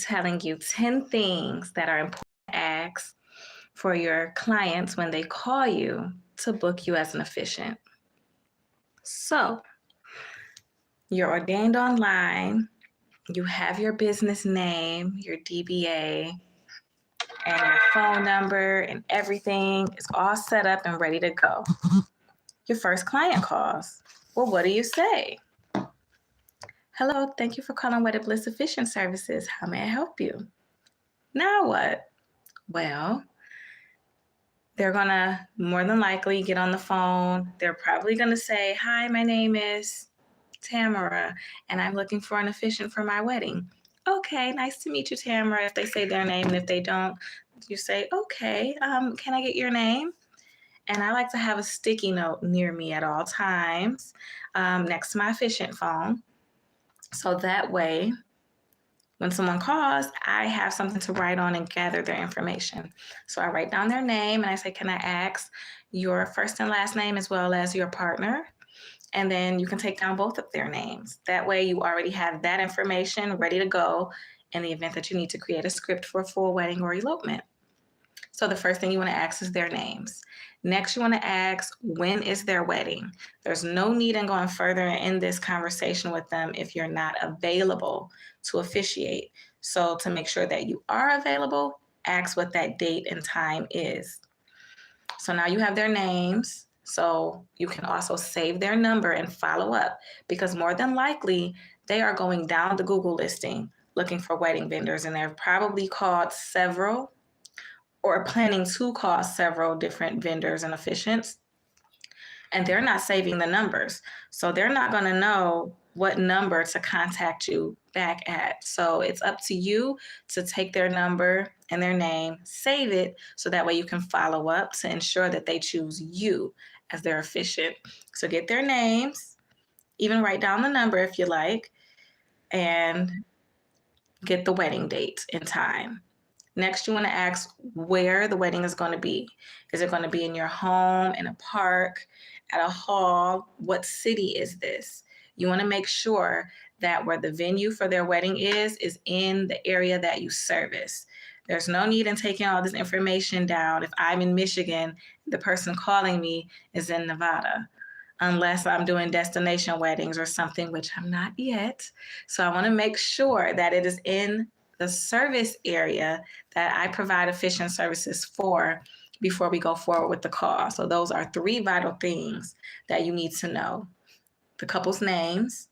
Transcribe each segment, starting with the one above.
telling you 10 things that are important to ask for your clients when they call you to book you as an officiant. So, you're ordained online, you have your business name, your DBA, and your phone number, and everything is all set up and ready to go. Your first client calls. Well, what do you say? Hello, thank you for calling Wedded Bliss Efficient Services. How may I help you? Now what? Well, they're gonna more than likely get on the phone. They're probably gonna say, hi, my name is Tamara, and I'm looking for an officiant for my wedding. Okay, nice to meet you, Tamara. If they say their name, and if they don't, you say, okay, can I get your name? And I like to have a sticky note near me at all times, next to my officiant phone. So that way, when someone calls, I have something to write on and gather their information. So I write down their name and I say, can I ask your first and last name as well as your partner? And then you can take down both of their names. That way you already have that information ready to go in the event that you need to create a script for a full wedding or elopement. So the first thing you want to ask is their names. Next, you want to ask, when is their wedding? There's no need in going further in this conversation with them if you're not available to officiate. So to make sure that you are available, ask what that date and time is. So now you have their names. So you can also save their number and follow up, because more than likely they are going down the Google listing looking for wedding vendors, and they've probably called several or planning to call several different vendors and officiants, and they're not saving the numbers. So they're not going to know what number to contact you back at. So it's up to you to take their number and their name, save it, so that way you can follow up to ensure that they choose you as their officiant. So get their names, even write down the number if you like, and get the wedding date and time. Next, you want to ask where the wedding is going to be. Is it going to be in your home, in a park, at a hall? What city is this? You want to make sure that where the venue for their wedding is in the area that you service. There's no need in taking all this information down if I'm in Michigan, the person calling me is in Nevada, unless I'm doing destination weddings or something, which I'm not yet. So I want to make sure that it is in the service area that I provide officiant services for before we go forward with the call. So those are 3 vital things that you need to know: the couple's names,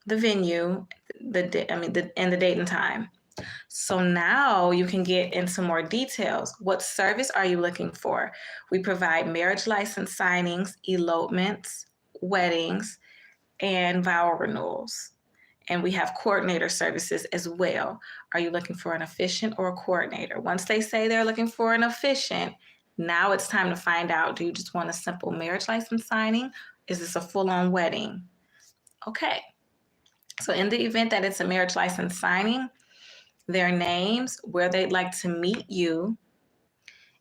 the venue, and the date and time. So now you can get into more details. What service are you looking for? We provide marriage license signings, elopements, weddings, and vow renewals. And we have coordinator services as well. Are you looking for an officiant or a coordinator? Once they say they're looking for an officiant, now it's time to find out, do you just want a simple marriage license signing? Is this a full-on wedding? Okay. So in the event that it's a marriage license signing, their names, where they'd like to meet you,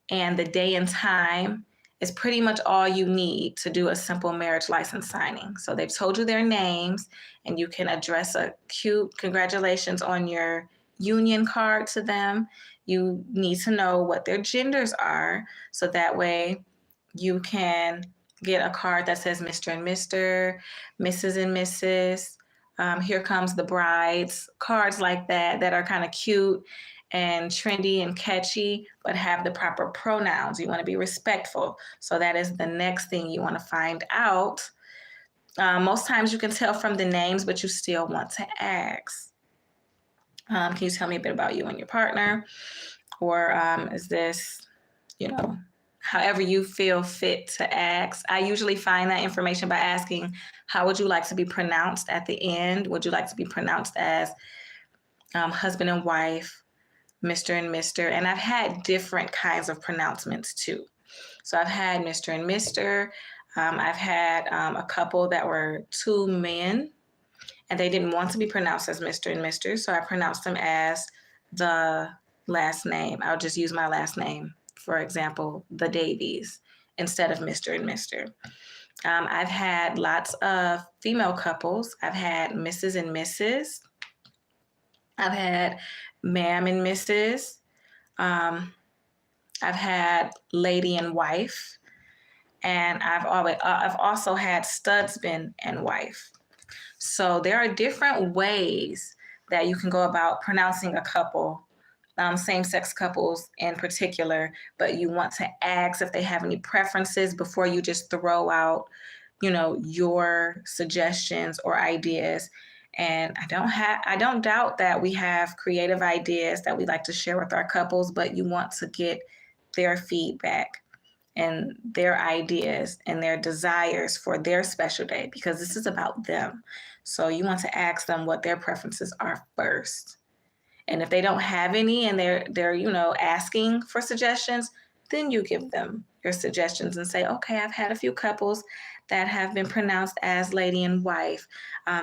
and the day and time is pretty much all you need to do a simple marriage license signing. So they've told you their names, and you can address a cute congratulations on your union card to them. You need to know what their genders are, so that way you can get a card that says Mr. and Mr., Mrs. and Mrs., here comes the brides, cards like that are kind of cute and trendy and catchy, but have the proper pronouns. You want to be respectful. So that is the next thing you want to find out. Most times you can tell from the names, but you still want to ask. Can you tell me a bit about you and your partner? Or is this, however you feel fit to ask. I usually find that information by asking, how would you like to be pronounced at the end? Would you like to be pronounced as husband and wife, Mr. and Mr.? And I've had different kinds of pronouncements too. So I've had Mr. and Mr. I've had a couple that were 2 men, and they didn't want to be pronounced as Mr. and Mr. So I pronounced them as the last name. I'll just use my last name. For example, the Davies instead of Mr. and Mr. I've had lots of female couples. I've had Mrs. and Mrs. I've had ma'am and Mrs. Um, I've had lady and wife, and I've also had studsman and wife. So there are different ways that you can go about pronouncing a couple, same-sex couples in particular, but you want to ask if they have any preferences before you just throw out, your suggestions or ideas. And I don't doubt that we have creative ideas that we like to share with our couples, but you want to get their feedback and their ideas and their desires for their special day, because this is about them. So you want to ask them what their preferences are first. And if they don't have any and they're asking for suggestions, then you give them your suggestions and say, okay, I've had a few couples that have been pronounced as lady and wife.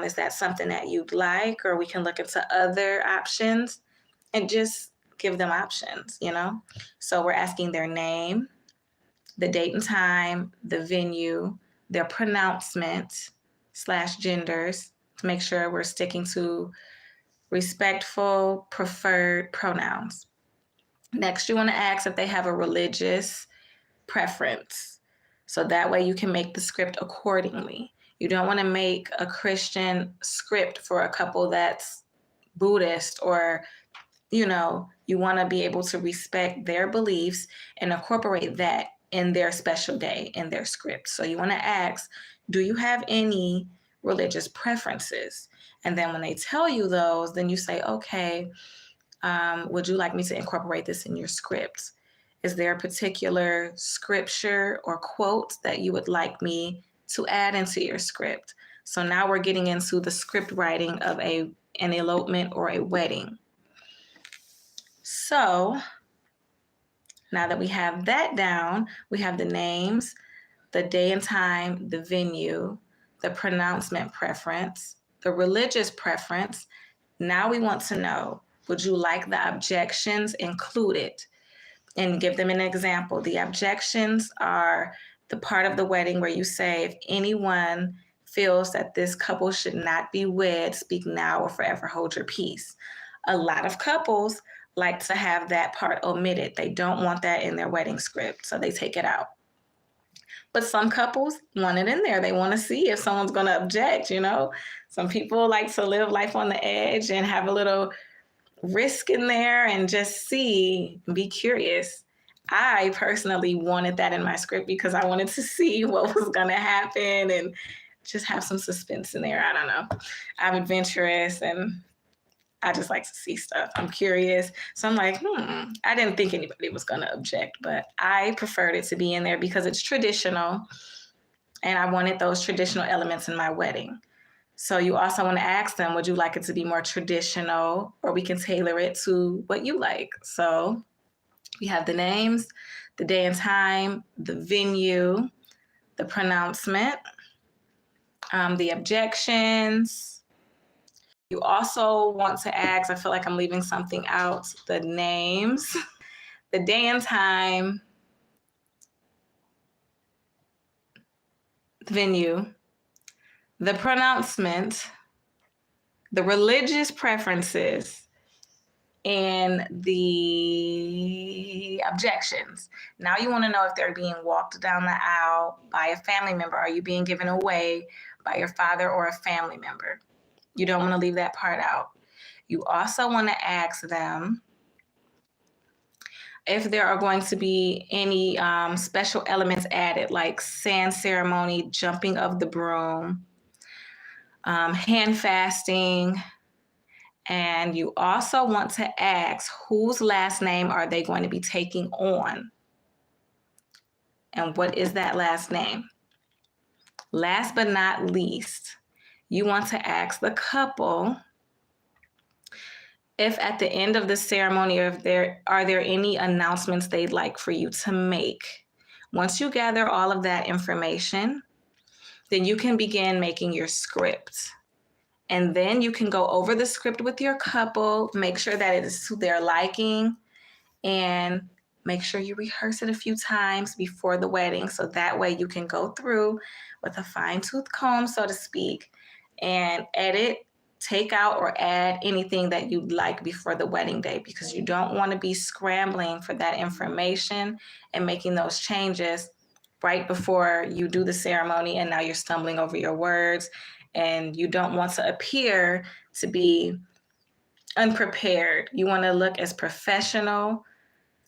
Is that something that you'd like? Or we can look into other options, and just give them options. So we're asking their name, the date and time, the venue, their pronouncement/genders, to make sure we're sticking to respectful preferred pronouns. Next, you want to ask if they have a religious preference. So that way you can make the script accordingly. You don't want to make a Christian script for a couple that's Buddhist, or you want to be able to respect their beliefs and incorporate that in their special day, in their script. So you want to ask, do you have any religious preferences? And then when they tell you those, then you say, okay, would you like me to incorporate this in your script? Is there a particular scripture or quote that you would like me to add into your script? So now we're getting into the script writing of an elopement or a wedding. So now that we have that down, we have the names, the day and time, the venue, the pronouncement preference, the religious preference. Now we want to know, would you like the objections included? And give them an example. The objections are the part of the wedding where you say, if anyone feels that this couple should not be wed, speak now or forever hold your peace. A lot of couples like to have that part omitted. They don't want that in their wedding script, so they take it out. But some couples want it in there. They want to see if someone's going to object. Some people like to live life on the edge and have a little risk in there and just be curious. I personally wanted that in my script because I wanted to see what was going to happen and just have some suspense in there. I don't know. I'm adventurous and I just like to see stuff. I'm curious. So I'm like, I didn't think anybody was going to object, but I preferred it to be in there because it's traditional and I wanted those traditional elements in my wedding. So you also want to ask them, would you like it to be more traditional, or we can tailor it to what you like? So we have the names, the day and time, the venue, the pronouncement, the objections. You also want to ask, I feel like I'm leaving something out, the names, the day and time, the venue, the pronouncement, the religious preferences, and the objections. Now you want to know if they're being walked down the aisle by a family member. Are you being given away by your father or a family member? You don't want to leave that part out. You also want to ask them if there are going to be any special elements added, like sand ceremony, jumping of the broom, hand fasting. And you also want to ask whose last name are they going to be taking on? And what is that last name? Last but not least, you want to ask the couple if at the end of the ceremony, are there any announcements they'd like for you to make. Once you gather all of that information, then you can begin making your script. And then you can go over the script with your couple, make sure that it is to their liking, and make sure you rehearse it a few times before the wedding. So that way you can go through with a fine-tooth comb, so to speak, and edit take out or add anything that you'd like before the wedding day, because you don't want to be scrambling for that information and making those changes right before you do the ceremony, and now you're stumbling over your words, and you don't want to appear to be unprepared. You want to look as professional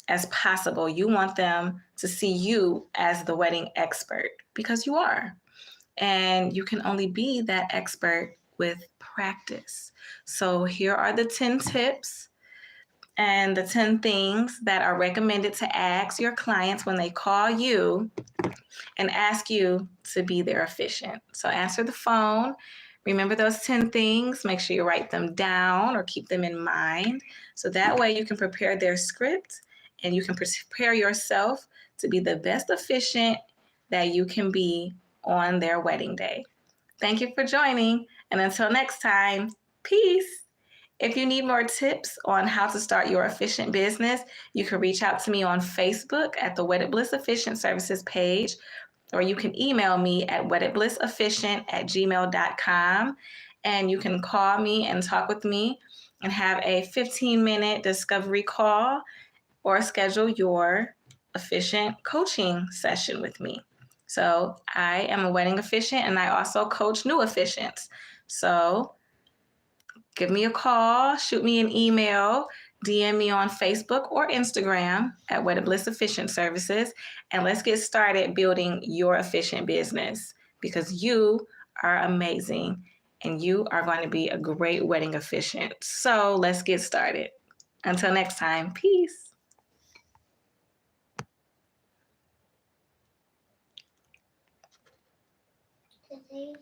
as possible. You want them to see you as the wedding expert, because you are. And you can only be that expert with practice. So here are the 10 tips and the 10 things that are recommended to ask your clients when they call you and ask you to be their officiant. So answer the phone. Remember those 10 things. Make sure you write them down or keep them in mind. So that way you can prepare their script and you can prepare yourself to be the best officiant that you can be on their wedding day. Thank you for joining. And until next time, peace. If you need more tips on how to start your efficient business, you can reach out to me on Facebook at the Wedded Bliss Efficient Services page, or you can email me at weddedblissefficient@gmail.com, and you can call me and talk with me and have a 15-minute discovery call or schedule your efficient coaching session with me. So I am a wedding officiant and I also coach new officiants. So give me a call, shoot me an email, DM me on Facebook or Instagram at Wedded Bliss Efficient Services, and let's get started building your efficient business, because you are amazing and you are going to be a great wedding officiant. So let's get started. Until next time, peace. Today